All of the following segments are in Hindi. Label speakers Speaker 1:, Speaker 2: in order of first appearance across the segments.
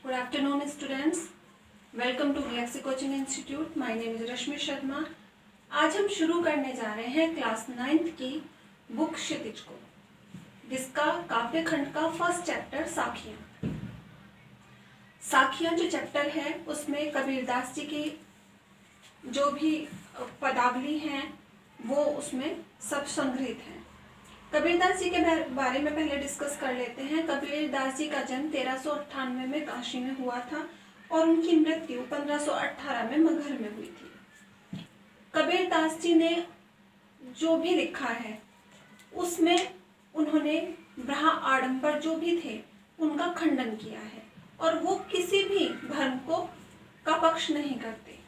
Speaker 1: Good afternoon, students. Welcome to Galaxy Coaching Institute. My name is रश्मि शर्मा. आज हम शुरू करने जा रहे हैं क्लास 9th की बुक क्षितिज को, जिसका काव्य खंड का फर्स्ट चैप्टर साखियाँ. साखियाँ जो चैप्टर है उसमें कबीरदास जी की जो भी पदावली हैं वो उसमें सब संग्रहित हैं. कबीरदास जी के बारे में पहले डिस्कस कर लेते हैं. कबीरदास जी का जन्म 1398 में काशी में हुआ था और उनकी मृत्यु 1518 में मगहर में हुई थी. कबीरदास जी ने जो भी लिखा है उसमें उन्होंने ब्रहा आडंबर जो भी थे उनका खंडन किया है और वो किसी भी धर्म का पक्ष नहीं करते.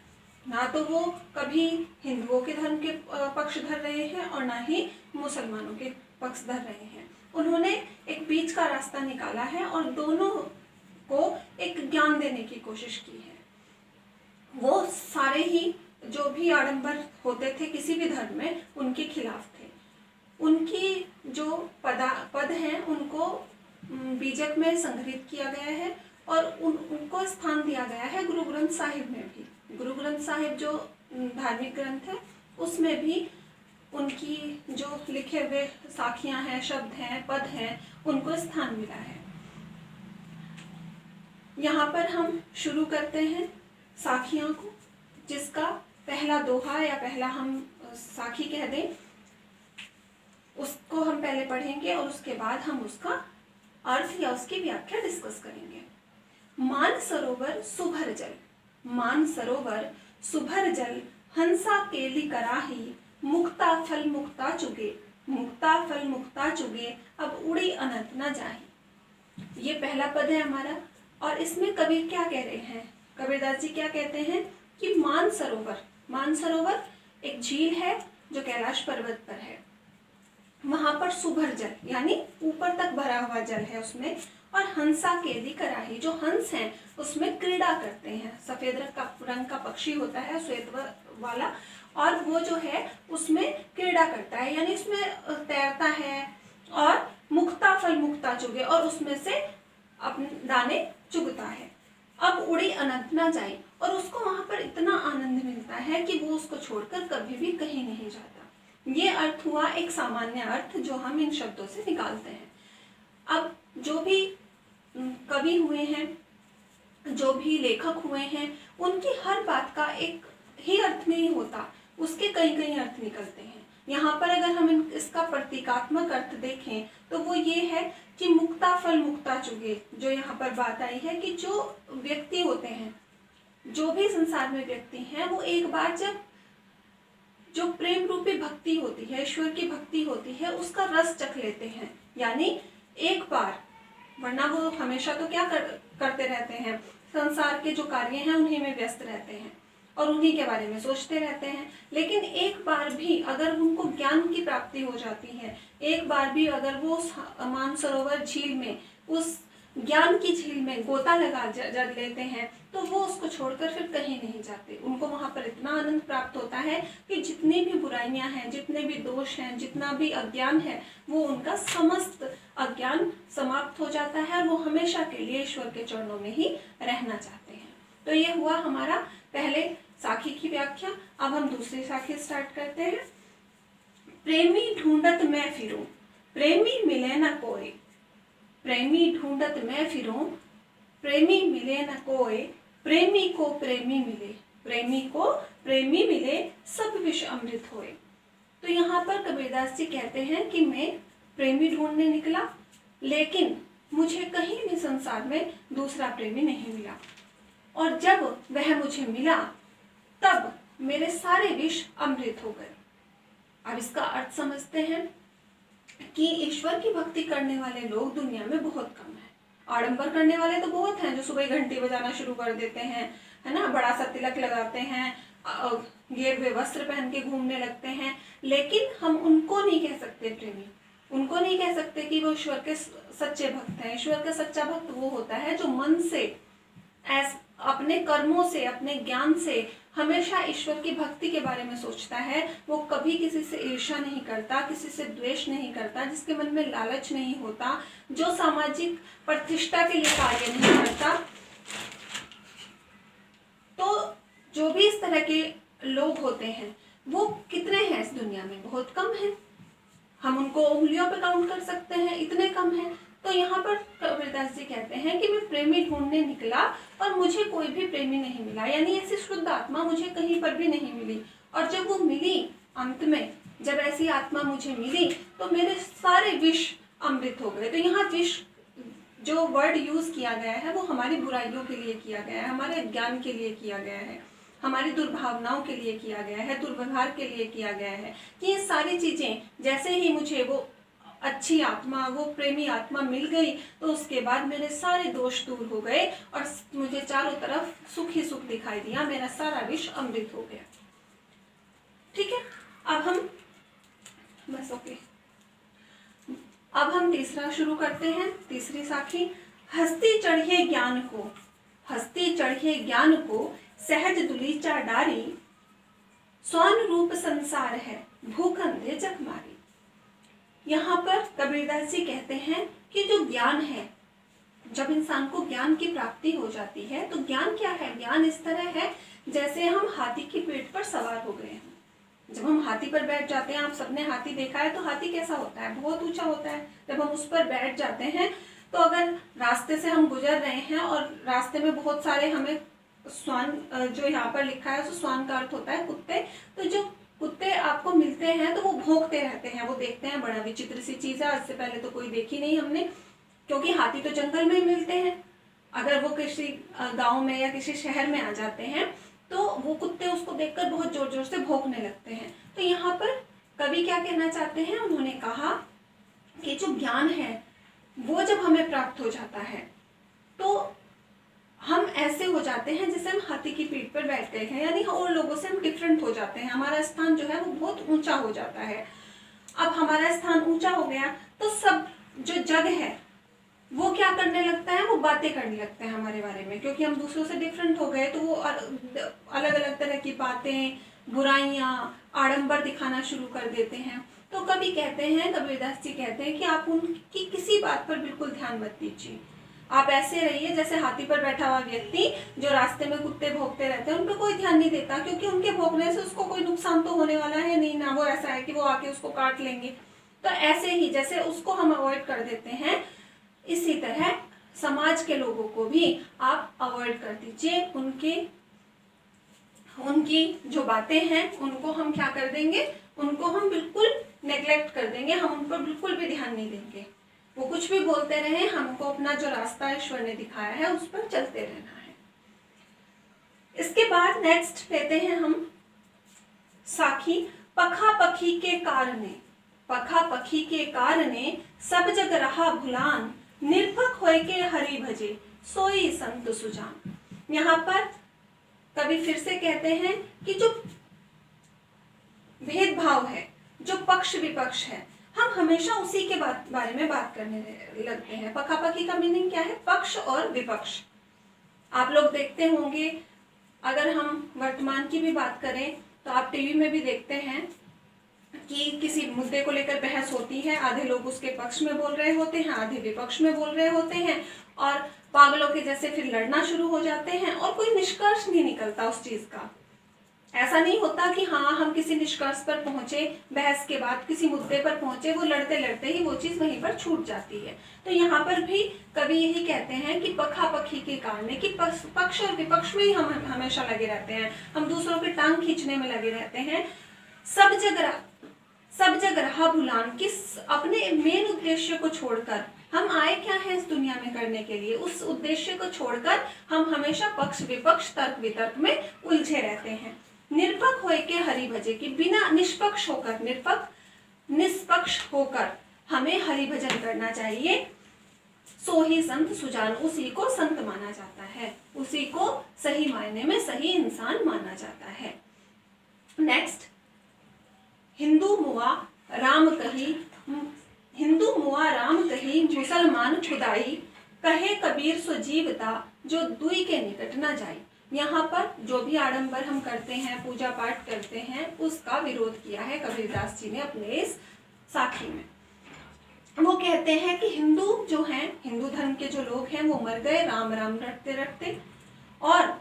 Speaker 1: ना तो वो कभी हिंदुओं के धर्म के पक्षधर रहे हैं और ना ही मुसलमानों के पक्षधर रहे हैं. उन्होंने एक बीच का रास्ता निकाला है और दोनों को एक ज्ञान देने की कोशिश की है. वो सारे ही जो भी आडंबर होते थे किसी भी धर्म में उनके खिलाफ थे. उनकी जो पद हैं उनको बीजक में संग्रहित किया गया है और उनको स्थान दिया गया है गुरु ग्रंथ साहिब में भी. गुरु ग्रंथ साहिब जो धार्मिक ग्रंथ है उसमें भी उनकी जो लिखे हुए साखियां हैं, शब्द हैं, पद हैं, उनको स्थान मिला है. यहाँ पर हम शुरू करते हैं साखियां को, जिसका पहला दोहा या पहला हम साखी कह दें उसको हम पहले पढ़ेंगे और उसके बाद हम उसका अर्थ या उसकी व्याख्या डिस्कस करेंगे. मान सरोवर सुभर जल, मान सरोवर सुभर जल, हंसा केली कराही, मुक्ता फल मुक्ता चुगे, मुक्ता फल मुक्ता चुगे, अब उड़ी अनंत न जाही. ये पहला पद है हमारा और इसमें कबीर क्या कह रहे हैं, कबीरदास जी क्या कहते हैं कि मान सरोवर एक झील है जो कैलाश पर्वत पर है. वहां पर सुभर जल यानी ऊपर तक भरा हुआ जल है उसमें, और हंसा केली कराही, जो हंस हैं उसमें क्रीड़ा करते हैं. सफेद रंग का पक्षी होता है श्वेत वाला, और वो जो है उसमें क्रीड़ा करता है यानी उसमें तैरता है. और मुक्ता फल मुक्ता चुगे, और उसमें से अपने दाने चुगता है. अब उड़ी अनंत ना जाए, और उसको वहां पर इतना आनंद मिलता है कि वो उसको छोड़कर कभी भी कहीं नहीं जाता. ये अर्थ हुआ एक सामान्य अर्थ जो हम इन शब्दों से निकालते हैं. अब जो भी कवि हुए हैं, जो भी लेखक हुए हैं, उनकी हर बात का एक ही अर्थ नहीं होता, उसके कई कई अर्थ निकलते हैं. यहाँ पर अगर हम इसका प्रतीकात्मक अर्थ देखें तो वो ये है कि मुक्ता फल मुक्ता चुगे. जो यहाँ पर बात आई है कि जो व्यक्ति होते हैं, जो भी संसार में व्यक्ति हैं, वो एक बार जब जो प्रेम रूपी भक्ति होती है, ईश्वर की भक्ति होती है, उसका रस चख लेते हैं. यानी एक बार, वरना वो हमेशा तो क्या करते रहते हैं, संसार के जो कार्य हैं उन्हीं में व्यस्त रहते हैं और उन्हीं के बारे में सोचते रहते हैं. लेकिन एक बार भी अगर उनको ज्ञान की प्राप्ति हो जाती है, एक बार भी अगर वो मानसरोवर झील में, उस ज्ञान की झील में गोता लगा लेते हैं, तो वो उसको छोड़कर फिर कहीं नहीं जाते. उनको वहां पर इतना आनंद प्राप्त होता है कि जितनी भी बुराइयां हैं, जितने भी दोष हैं, जितना भी अज्ञान है, वो उनका समस्त अज्ञान समाप्त हो जाता है और वो हमेशा के लिए ईश्वर के चरणों में ही रहना चाहते हैं. तो ये हुआ हमारा पहले साखी की व्याख्या. अब हम दूसरी साखी स्टार्ट करते हैं. प्रेमी ढूंढत मैं फिरूं, प्रेमी मिले न कोई, प्रेमी ढूंढत मैं फिरूं, प्रेमी मिले न कोई, प्रेमी को प्रेमी मिले, प्रेमी को प्रेमी मिले, सब विष अमृत होए. तो यहाँ पर कबीरदास जी कहते हैं कि मैं प्रेमी ढूंढने निकला, लेकिन मुझे कहीं भी संसार में दूसरा प्रेमी नहीं मिला, और जब वह मुझे मिला तब मेरे सारे विष अमृत हो गए. अब इसका अर्थ समझते हैं कि ईश्वर की भक्ति करने वाले लोग दुनिया में बहुत कम हैं. आडंबर करने वाले तो बहुत हैं, जो सुबह घंटी बजाना शुरू कर देते हैं, है ना, बड़ा सा तिलक लगाते हैं, गेरुए वस्त्र पहन के घूमने लगते हैं. लेकिन हम उनको नहीं कह सकते प्रेमी, उनको नहीं कह सकते कि वो ईश्वर के सच्चे भक्त हैं. ईश्वर का सच्चा भक्त वो होता है जो मन से, अपने कर्मों से, अपने ज्ञान से हमेशा ईश्वर की भक्ति के बारे में सोचता है. वो कभी किसी से ईर्ष्या नहीं करता, किसी से द्वेष नहीं करता, जिसके मन में लालच नहीं होता, जो सामाजिक प्रतिष्ठा के लिए कार्य नहीं करता, लोग होते हैं वो कितने हैं इस दुनिया में? बहुत कम हैं। हम उनको उंगलियों पे काउंट कर सकते हैं, इतने कम हैं। तो यहाँ पर कबीरदास जी कहते हैं कि मैं प्रेमी ढूंढने निकला और मुझे कोई भी प्रेमी नहीं मिला, यानी ऐसी शुद्ध आत्मा मुझे कहीं पर भी नहीं मिली। और जब वो मिली अंत में, जब ऐसी आत्मा मुझे मिली तो मेरे सारे विष अमृत हो गए। तो यहाँ विष जो वर्ड यूज किया गया है वो हमारी बुराइयों के लिए किया गया है, हमारे ज्ञान के लिए किया गया है, हमारी दुर्भावनाओं के लिए किया गया है, दुर्व्यवहार के लिए किया गया है। कि ये सारी चीजें जैसे ही मुझे वो अच्छी आत्मा, वो प्रेमी आत्मा मिल गई तो उसके बाद मेरे सारे दोष दूर हो गए और मुझे चारों तरफ सुख ही सुख दिखाई दिया, मेरा सारा विष अमृत हो गया। ठीक है, अब हम बस ओके अब हम तीसरा शुरू करते हैं। तीसरी साखी, हस्ती चढ़िए ज्ञान को, हस्ती चढ़िए ज्ञान को सहज दुलीचा डारी, स्वान रूप संसार है भूखंदे जग मारी। यहाँ पर कबीरदास जी कहते हैं कि जो ज्ञान है, जब इंसान को ज्ञान की प्राप्ति हो जाती है तो ज्ञान क्या है? ज्ञान इस तरह है जैसे हम हाथी की पीठ पर सवार हो गए हैं। जब हम हाथी पर बैठ जाते हैं, आप सबने हाथी देखा है, तो हाथी कैसा होता है? बहुत ऊंचा होता है। जब हम उस पर बैठ जाते हैं तो अगर रास्ते से हम गुजर रहे हैं और रास्ते में बहुत सारे हमें स्वान, जो यहाँ पर लिखा है, उस स्वान का अर्थ होता है कुत्ते, तो जो कुत्ते आपको मिलते हैं तो वो भौंकते रहते हैं, वो देखते हैं बड़ा विचित्र सी चीज है, आज से पहले तो कोई देखी नहीं हमने, क्योंकि हाथी तो जंगल में ही मिलते हैं। अगर वो किसी गांव में या किसी शहर में आ जाते हैं तो वो कुत्ते उसको देखकर बहुत जोर जोर से भौंकने लगते हैं। तो यहाँ पर कवि क्या कहना चाहते हैं? उन्होंने कहा कि जो ज्ञान है वो जब हमें प्राप्त हो जाता है तो हम ऐसे हो जाते हैं जैसे हम हाथी की पीठ पर बैठ गए हैं, यानी और लोगों से हम डिफरेंट हो जाते हैं, हमारा स्थान जो है वो बहुत ऊंचा हो जाता है। अब हमारा स्थान ऊंचा हो गया तो सब जो जग है वो क्या करने लगता है? वो बातें करने लगते हैं हमारे बारे में, क्योंकि हम दूसरों से डिफरेंट हो गए तो वो अलग अलग तरह की बातें, बुराइयां, आडंबर दिखाना शुरू कर देते हैं। तो कभी कहते हैं, कबीरदास जी कहते हैं कि आप उनकी किसी बात पर बिल्कुल ध्यान मत दीजिए, आप ऐसे रहिए जैसे हाथी पर बैठा हुआ व्यक्ति जो रास्ते में कुत्ते भौंकते रहते हैं उन पर कोई ध्यान नहीं देता, क्योंकि उनके भौंकने से उसको कोई नुकसान तो होने वाला है नहीं ना, वो ऐसा है कि वो आके उसको काट लेंगे। तो ऐसे ही जैसे उसको हम अवॉइड कर देते हैं, इसी तरह समाज के लोगों को भी आप अवॉइड कर दीजिए। उनकी जो बातें हैं उनको हम क्या कर देंगे? उनको हम बिल्कुल नेग्लेक्ट कर देंगे, हम उन पर बिल्कुल भी ध्यान नहीं देंगे। वो कुछ भी बोलते रहे, हमको अपना जो रास्ता ईश्वर ने दिखाया है उस पर चलते रहना है। इसके बाद नेक्स्ट लेते हैं हम साखी, पखा पखी के कारणे, पखा पखी के कारणे सब जग रहा भुलान, निर्भक होय के हरि भजे सोई संत सुजान। यहाँ पर कवि फिर से कहते हैं कि जो भेदभाव है, जो पक्ष विपक्ष है, हम हमेशा उसी के बारे में बात करने लगते हैं। पखापखी का मीनिंग क्या है? पक्ष और विपक्ष। आप लोग देखते होंगे, अगर हम वर्तमान की भी बात करें तो आप टीवी में भी देखते हैं कि किसी मुद्दे को लेकर बहस होती है, आधे लोग उसके पक्ष में बोल रहे होते हैं, आधे विपक्ष में बोल रहे होते हैं, और पागलों के जैसे फिर लड़ना शुरू हो जाते हैं और कोई निष्कर्ष नहीं निकलता उस चीज का। ऐसा नहीं होता कि हाँ हम किसी निष्कर्ष पर पहुंचे, बहस के बाद किसी मुद्दे पर पहुंचे, वो लड़ते लड़ते ही वो चीज वहीं पर छूट जाती है। तो यहाँ पर भी कवि यही कहते हैं कि पखापखी के कारण, कि पक्ष और विपक्ष में ही हम हमेशा लगे रहते हैं, हम दूसरों की टांग खींचने में लगे रहते हैं। सब जग रहा भुलान, कि अपने मेन उद्देश्य को छोड़कर, हम आए क्या है इस दुनिया में करने के लिए, उस उद्देश्य को छोड़कर हम हमेशा पक्ष विपक्ष तर्क वितर्क में उलझे रहते हैं। निरपक्ष होय के हरि भजे, कि बिना निष्पक्ष होकर, निष्पक्ष होकर हमें हरि भजन करना चाहिए। सो ही संत सुजान, उसी को संत माना जाता है, उसी को सही मायने में सही इंसान माना जाता है। नेक्स्ट, हिंदू मुआ राम कही मुसलमान खुदाई, कहे कबीर सो जीवता जो दुई के निकट न जाई। यहाँ पर जो भी आडंबर हम करते हैं, पूजा पाठ करते हैं, उसका विरोध किया है कबीरदास जी ने अपने इस साखी में। वो कहते हैं कि हिंदू जो हैं, हिंदू धर्म के जो लोग हैं वो मर गए राम राम रटते रटते, और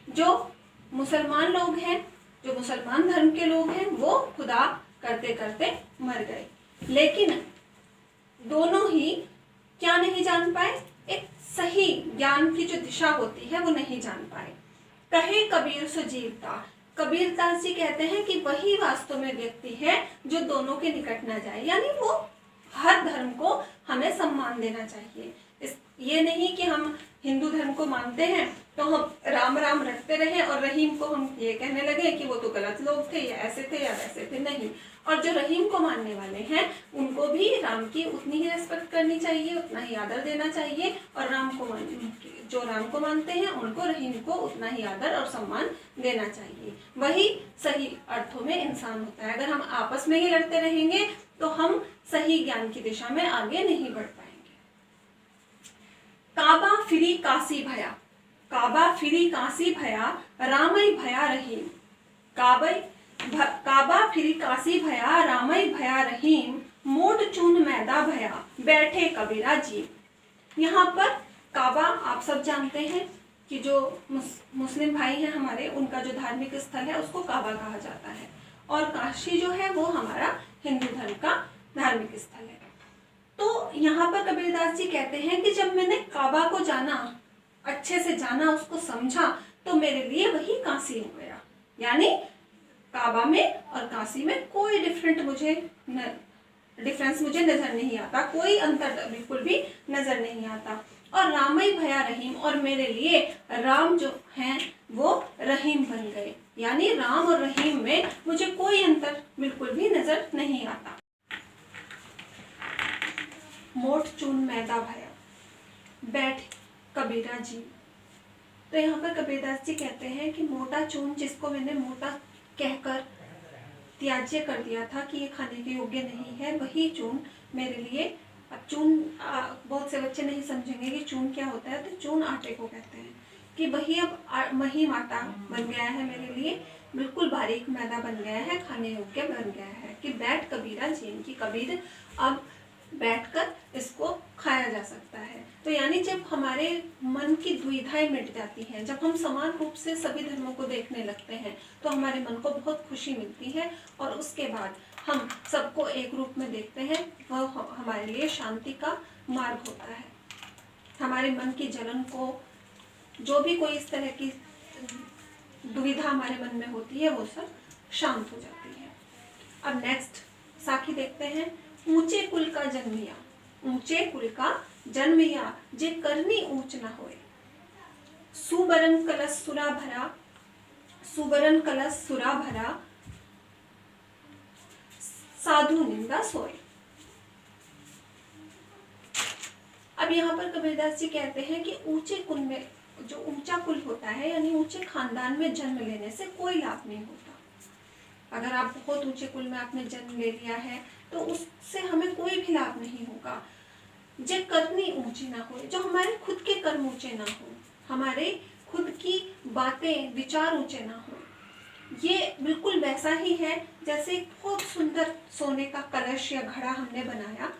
Speaker 1: जो मुसलमान लोग हैं, जो मुसलमान धर्म के लोग हैं वो खुदा करते करते मर गए, लेकिन दोनों ही क्या नहीं जान पाए, एक सही ज्ञान की जो दिशा होती है वो नहीं जान पाए। कहे कबीर सो जीवता, कबीरदास जी कहते हैं कि वही वास्तव में व्यक्ति है जो दोनों के निकट न जाए, यानी वो हर धर्म को हमें सम्मान देना चाहिए। ये नहीं कि हम हिंदू धर्म को मानते हैं तो हम राम राम रटते रहे और रहीम को हम ये कहने लगे कि वो तो गलत लोग थे या ऐसे थे या वैसे थे, नहीं। और जो रहीम को मानने वाले हैं उनको भी राम की उतनी ही रेस्पेक्ट करनी चाहिए, उतना ही आदर देना चाहिए, और जो राम को मानते हैं उनको रहीम को उतना ही आदर और सम्मान देना चाहिए। वही सही अर्थों में इंसान होता है। अगर हम आपस में ही लड़ते रहेंगे तो हम सही ज्ञान की दिशा में आगे नहीं बढ़ पाएंगे। काबा फिरी काशी भया, काबा फिरी काशी भया, रामई भया रहीम। काबा फिरी काशी भया, रामई भया रहीम, मोट चून मैदा भया, बैठे कबीरा जी। यहाँ पर काबा आप सब जानते हैं कि जो मुस्लिम भाई हैं हमारे, उनका जो धार्मिक स्थल है उसको काबा कहा जाता है, और काशी जो है वो हमारा हिंदू धर्म का धार्मिक स्थल है। तो यहाँ पर कबीरदास जी कहते हैं कि जब मैंने काबा को जाना, अच्छे से जाना, उसको समझा, तो मेरे लिए वही काशी हो गया। यानी काबा में और काशी में कोई डिफरेंस मुझे नजर नहीं आता, कोई अंतर बिल्कुल भी नजर नहीं आता। और रामई भया रहीम, और मेरे लिए राम जो हैं वो रहीम बन गए, यानी राम और रहीम में मुझे कोई अंतर बिल्कुल भी नजर नहीं आता। मोट चून मैदा भया, बैठ कबीरा जी। तो यहाँ पर कबीरदास जी कहते हैं कि मोटा चून, जिसको मैंने मोटा कहकर त्याज्य कर दिया था कि ये खाने के योग्य नहीं है, वही चून मेरे लिए, अब चून बहुत से बच्चे नहीं समझेंगे कि चून क्या होता है, तो चून आटे को कहते हैं, कि वही अब महीन आटा बन गया है मेरे लिए, बिल्कुल बारीक मैदा बन गया है, खाने योग्य बन गया है। कि बैठ कबीरा जी, की कबीर अब बैठकर इसको खाया जा सकता है। तो यानी जब हमारे मन की दुविधाएं मिट जाती हैं, जब हम समान रूप से सभी धर्मों को देखने लगते हैं, तो हमारे मन को बहुत खुशी मिलती है, और उसके बाद हम सबको एक रूप में देखते हैं, वह हमारे लिए शांति का मार्ग होता है। हमारे मन की जलन को, जो भी कोई इस तरह की दुविधा हमारे मन में होती है, वो सब शांत हो जाती है। अब नेक्स्ट साखी देखते हैं। ऊंचे कुल का जन्मिया, ऊंचे कुल का जन्मिया, जे करनी ऊंच न होए। सुबरन कलश सुरा भरा, सुबरन कलश सुरा भरा, साधु निंदा सोए। अब यहाँ पर कबीरदास जी कहते हैं कि ऊंचे कुल में, जो ऊंचा कुल होता है, यानी ऊंचे खानदान में जन्म लेने से कोई लाभ नहीं होता। अगर आप बहुत ऊंचे कुल में आपने जन्म ले लिया है तो उससे हमें कोई भी लाभ नहीं होगा। जे करनी ऊंची ना हो, जो हमारे खुद के कर्म ऊंचे ना हो, हमारे खुद की बातें विचार ऊंचे ना हो। ये बिल्कुल वैसा ही है जैसे बहुत सुंदर सोने का कलश या घड़ा हमने बनाया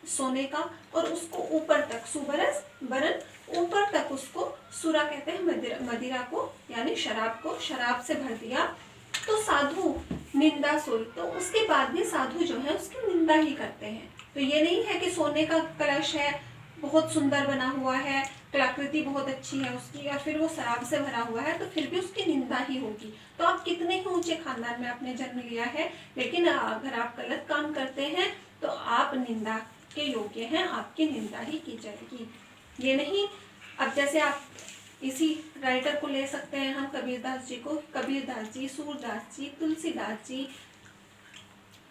Speaker 1: सोने का, और उसको ऊपर तक, सुबरस बरन, ऊपर तक उसको, सुरा कहते हैं मदिरा को, यानी शराब को, शराब से भर दिया, तो साधु निंदा सोई, तो उसके बाद भी साधु जो है उसकी निंदा ही करते हैं। तो ये नहीं है कि सोने का कलश है, बहुत सुंदर बना हुआ है, कलाकृति बहुत अच्छी है उसकी, या फिर वो शराब से भरा हुआ है, तो फिर भी उसकी निंदा ही होगी। तो आप कितने ही ऊंचे खानदान में आपने जन्म लिया है, लेकिन अगर आप गलत काम करते हैं तो आप निंदा के योग्य हैं, आपकी निंदा ही की जाएगी। ये नहीं, अब जैसे आप इसी राइटर को ले सकते हैं हम, कबीरदास जी को, कबीरदास जी, सूरदास जी, तुलसीदास जी,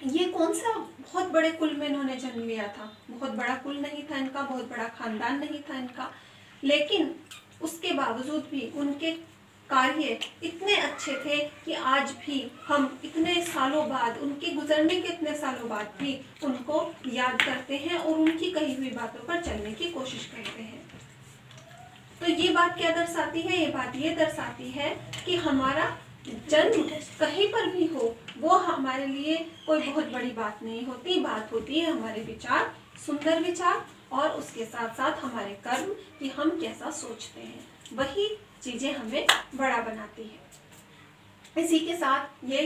Speaker 1: ये कौन सा बहुत बड़े कुल में इन्होंने जन्म लिया था, बहुत बड़ा कुल नहीं था इनका, बहुत बड़ा खानदान नहीं था इनका, लेकिन उसके बावजूद भी उनके कार्य इतने अच्छे थे कि आज भी हम इतने सालों बाद, उनके गुजरने के इतने सालों बाद भी उनको याद करते हैं और उनकी कही हुई बातों पर चलने की कोशिश करते हैं। तो ये बात क्या दर्शाती है? ये बात ये दर्शाती है कि हमारा जन्म कहीं पर भी हो, वो हमारे लिए कोई बहुत बड़ी बात नहीं होती। बात होती है हमारे विचार, सुंदर विचार, और उसके साथ साथ हमारे कर्म, कि हम कैसा सोचते हैं, वही चीजें हमें बड़ा बनाती है। इसी के साथ ये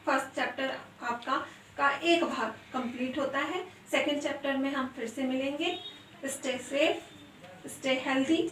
Speaker 1: फर्स्ट चैप्टर आपका का एक भाग कंप्लीट होता है। सेकंड चैप्टर में हम फिर से मिलेंगे। Stay safe, stay healthy.